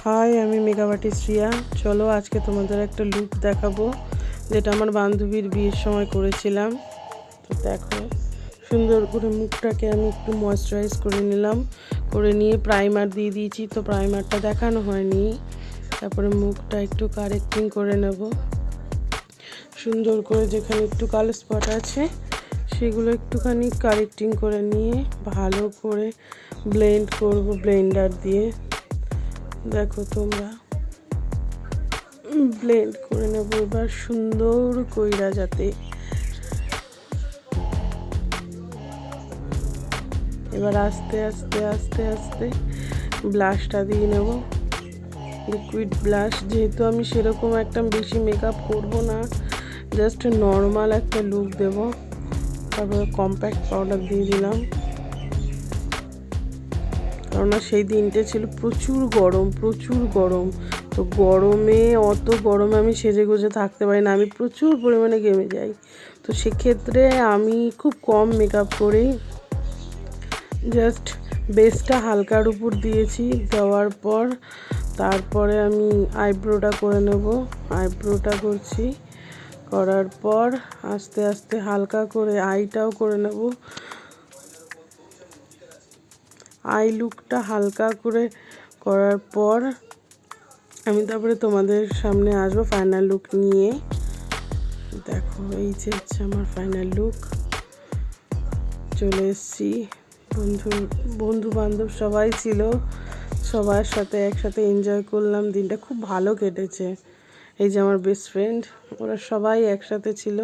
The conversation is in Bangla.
হাই, আমি মেকআপ আর্টিস্ট রিয়া। চলো আজকে তোমাদের একটা লুক দেখাবো, যেটা আমার বান্ধবীর বিয়ের সময় করেছিলাম। তো দেখো, সুন্দর করে মুখটাকে আমি একটু ময়েশ্চারাইজ করে নিলাম, করে নিয়ে প্রাইমার দিয়ে দিয়েছি। তো প্রাইমারটা দেখানো হয়নি। তারপরে মুখটা একটু কারেক্টিং করে নেব, সুন্দর করে যেখানে একটু কালো স্পট আছে সেগুলো একটুখানি কারেক্টিং করে নিয়ে ভালো করে ব্লেন্ড করব ব্লেন্ডার দিয়ে। দেখো তোমরা, ব্লেন্ড করে নেব এবার সুন্দর কইরা, যাতে এবার আস্তে আস্তে আস্তে আস্তে ব্লাশটা দিয়ে নেব, লিকুইড ব্লাশ। যেহেতু আমি সেরকম একটা বেশি মেকআপ করব না, জাস্ট নর্মাল একটা লুক দেব। তারপরে কম্প্যাক্ট পাউডার দিয়ে দিলাম, কেননা সেই দিনটা ছিল প্রচুর গরম। তো গরমে, অত গরমে আমি সেজে গুজে থাকতে পারি না, আমি প্রচুর পরিমাণে ঘেমে যাই। তো সেক্ষেত্রে আমি খুব কম মেকআপ করি, জাস্ট বেসটা হালকার উপর দিয়েছি। দেওয়ার পর তারপরে আমি আইব্রোটা করে নেব। আইব্রোটা করছি, করার পর আস্তে আস্তে হালকা করে আইটাও করে নেব। আই লুকটা হালকা করে করার পর আমি তারপরে তোমাদের সামনে আসবো ফাইনাল লুক নিয়ে। দেখো, এই যে হচ্ছে আমার ফাইনাল লুক। চলে এসেছি, বন্ধু বান্ধব সবাই ছিল, সবার সাথে একসাথে এনজয় করলাম। দিনটা খুব ভালো কেটেছে। এই যে আমার বেস্ট ফ্রেন্ড, ওরা সবাই একসাথে ছিল।